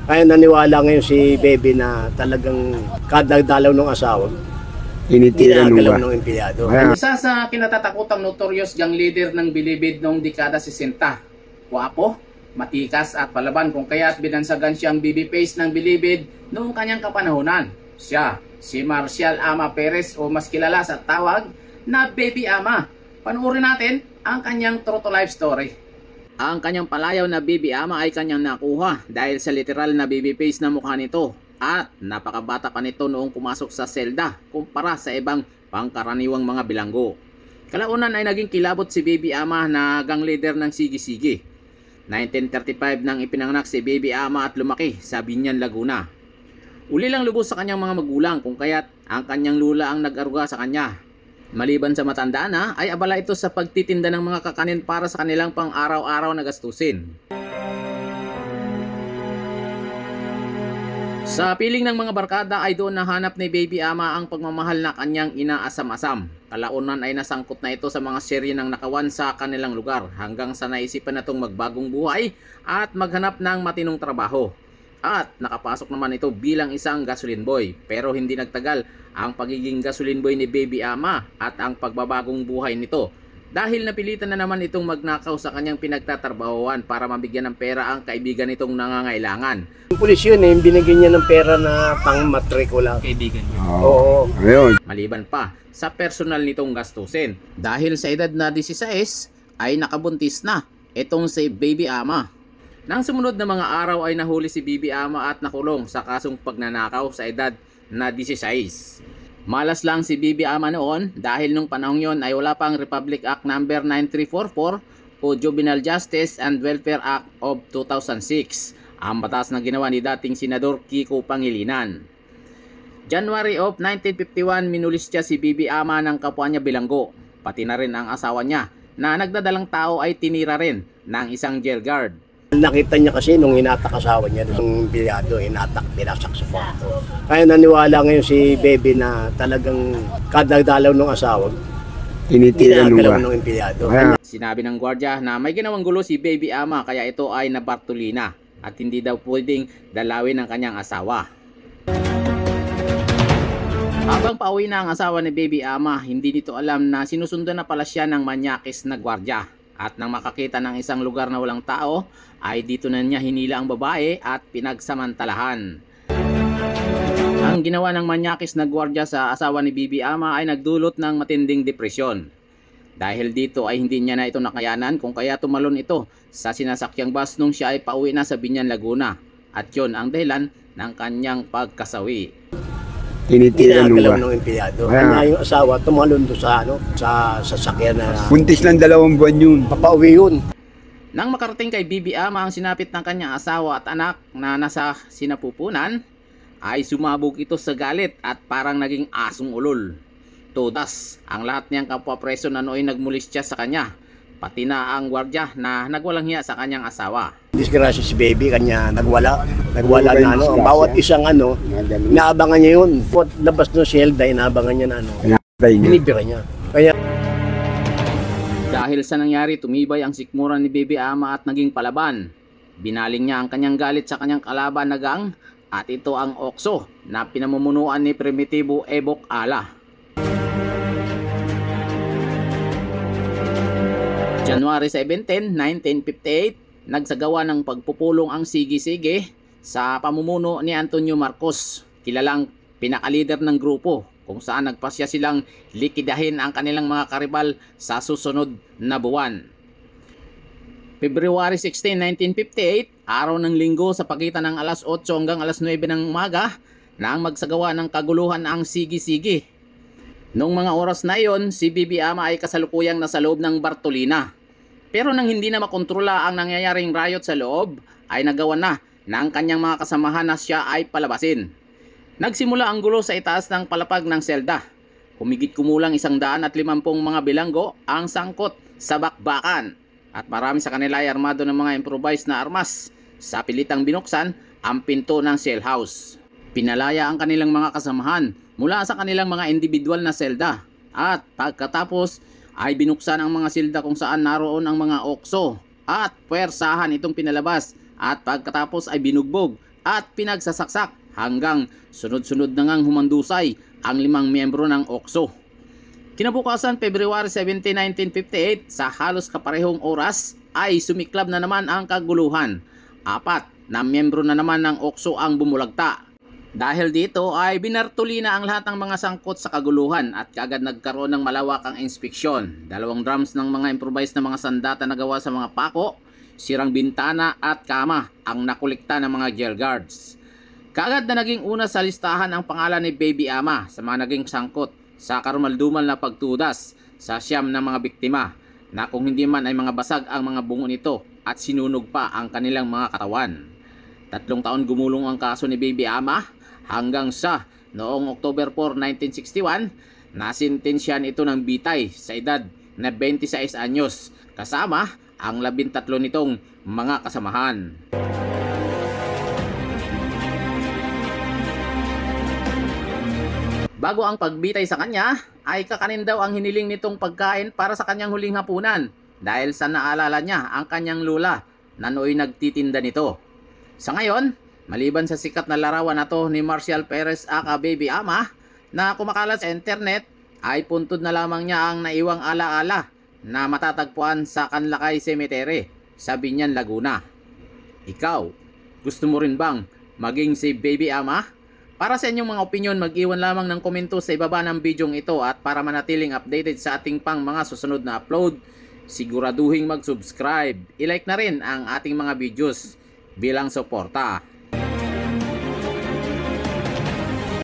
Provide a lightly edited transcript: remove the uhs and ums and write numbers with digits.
Kaya naniwala ngayon si Baby na talagang kadagdalaw ng asawa, Tinitira ng empleyado. Isa sa kinatatakutang notorious gang leader ng Bilibid noong dekada 60. Guwapo, matikas at palaban kung kaya't binansagan siyang babyface ng Bilibid noong kanyang kapanahunan. Siya, si Marcial Ama Perez o mas kilala sa tawag na Baby Ama. Panuorin natin ang kanyang true to life story. Ang kanyang palayaw na Baby Ama ay kanyang nakuha dahil sa literal na babyface na mukha nito at napakabata pa nito noong pumasok sa selda kumpara sa ibang pangkaraniwang mga bilanggo. Kalaunan ay naging kilabot si Baby Ama na gang leader ng Sige-Sige. 1935 nang ipinanganak si Baby Ama at lumaki sa Biñan, Laguna. Uli lang lubos sa kanyang mga magulang kung kaya't ang kanyang lula ang nag-aruga sa kanya. Maliban sa matanda na ay abala ito sa pagtitinda ng mga kakanin para sa kanilang pang-araw-araw na gastusin. Sa piling ng mga barkada ay doon nahanap ni Baby Ama ang pagmamahal na kanyang inaasam-asam. Kalaunan ay nasangkot na ito sa mga serye ng nakawan sa kanilang lugar hanggang sa naisipan na itong magbagong buhay at maghanap ng matinong trabaho. At nakapasok naman ito bilang isang gasoline boy. Pero hindi nagtagal ang pagiging gasoline boy ni Baby Ama at ang pagbabagong buhay nito. Dahil napilitan na naman itong magnakaw sa kanyang pinagtatrabahoan para mabigyan ng pera ang kaibigan nitong nangangailangan. Yung pulis yun binigyan niya ng pera na pang-matrikula. Kaibigan niya. Oo. Ayun. Maliban pa sa personal nitong gastusin. Dahil sa edad na 16 ay nakabuntis na itong si Baby Ama. Nang sumunod na mga araw ay nahuli si Baby Ama at nakulong sa kasong pagnanakaw sa edad na 16. Malas lang si Baby Ama noon dahil nung panahon yon ay wala pang Republic Act No. 9344 o Juvenile Justice and Welfare Act of 2006, ang batas na ginawa ni dating Senador Kiko Pangilinan. January of 1951 minulis siya si Baby Ama ng kapwa niya bilanggo, pati na rin ang asawa niya na nagdadalang tao ay tinira rin ng isang jail guard. Nakita niya kasi nung hinatak asawa niya, nung empleyado, pinasak sa kwarto. Kaya naniwala ngayon si Baby na talagang kadagdalaw ng asawa, Tinitira ng empleyado. Sinabi ng gwardiya na may ginawang gulo si Baby Ama kaya ito ay nabartolina at hindi daw pwedeng dalawin ng kanyang asawa. Habang pauwi na ang asawa ni Baby Ama, hindi nito alam na sinusundan na pala siya ng manyakis na gwardiya. At nang makakita ng isang lugar na walang tao, ay dito na niya hinila ang babae at pinagsamantalahan. Ang ginawa ng manyakis na gwardiya sa asawa ni Baby Ama ay nagdulot ng matinding depresyon. Dahil dito ay hindi niya na ito nakayanan kung kaya tumalon ito sa sinasakyang bus nung siya ay pauwi na sa Biñan, Laguna. At yun ang dahilan ng kanyang pagkasawi. Tinitira ng empleyado. Kanya yung asawa tumalon doon sa sasakyan na Buntis lang 2 buwan yun. papauwi yun. Nang makarating kay Baby Ama ang sinapit ng kanyang asawa at anak na nasa sinapupunan, ay sumabog ito sa galit at parang naging asong ulol. Todas ang lahat niyang kapwa preso na nooy nagmulis siya sa kanya, pati na ang gwardiya na nagwalang hiya sa kanyang asawa. Disgrasya si Baby, kanya nagwala na bawat isang inaabangan niya yun. Labas ng selda, inaabangan niya na binibira niya. Kaya dahil sa nangyari, tumibay ang sikmura ni Baby Ama at naging palaban. Binaling niya ang kanyang galit sa kanyang kalaban na gang at ito ang Okso na pinamumunuan ni Primitibo Ebok Ala. January 17, 1958, nagsagawa ng pagpupulong ang Sige-Sige sa pamumuno ni Antonio Marcos, kilalang pinakalider ng grupo, kung saan nagpasya silang likidahin ang kanilang mga karibal sa susunod na buwan. February 16, 1958, araw ng linggo sa pagitan ng alas 8 hanggang alas 9 ng umaga, nang magsagawa ng kaguluhan ang Sige-Sige. Noong mga oras na iyon, si Baby Ama ay kasalukuyang nasa loob ng Bartolina. Pero nang hindi na makontrola ang nangyayaring riot sa loob, ay nagawa na ng kanyang mga kasamahan na siya ay palabasin. Nagsimula ang gulo sa itaas ng palapag ng selda. Humigit kumulang 150 mga bilanggo ang sangkot sa bakbakan. At marami sa kanila ay armado ng mga improvised na armas. Sa pilitang binuksan ang pinto ng cell house. Pinalaya ang kanilang mga kasamahan mula sa kanilang mga individual na selda. At pagkatapos ay binuksan ang mga silda kung saan naroon ang mga okso at puwersahan itong pinalabas at pagkatapos ay binugbog at pinagsasaksak hanggang sunod-sunod na ngang humandusay ang 5 miyembro ng OXO. Kinabukasan February 17, 1958, sa halos kaparehong oras ay sumiklab na naman ang kaguluhan. 4 na miyembro na naman ng OXO ang bumulagta. Dahil dito ay binartuli na ang lahat ng mga sangkot sa kaguluhan at kaagad nagkaroon ng malawakang inspeksyon. 2 drums ng mga improvised na mga sandata na gawa sa mga pako, sirang bintana at kama ang nakulikta ng mga jail guards. Kaagad na naging una sa listahan ang pangalan ni Baby Ama sa mga naging sangkot sa karumaldumal na pagtudas sa siyam ng mga biktima na kung hindi man ay mga basag ang mga bungo nito at sinunog pa ang kanilang mga katawan. 3 taon gumulong ang kaso ni Baby Ama hanggang sa noong October 4, 1961 nasintensyahan ito ng bitay sa edad na 26 anyos kasama ang 13 nitong mga kasamahan. Bago ang pagbitay sa kanya, ay kakanin daw ang hiniling nitong pagkain para sa kanyang huling hapunan dahil sa naalala niya ang kanyang lula na nooy nagtitinda nito. Sa ngayon, maliban sa sikat na larawan na to ni Marcial Perez aka Baby Ama na kumakalat sa internet, ay puntod na lamang niya ang naiwang alaala na matatagpuan sa Canlacay Cemetery sa Biñan, Laguna. Ikaw, gusto mo rin bang maging si Baby Ama? Para sa inyong mga opinion, mag-iwan lamang ng komento sa ibaba ng bidyong ito at para manatiling updated sa ating pang mga susunod na upload, siguraduhin mag-subscribe. I-like na rin ang ating mga videos bilang suporta.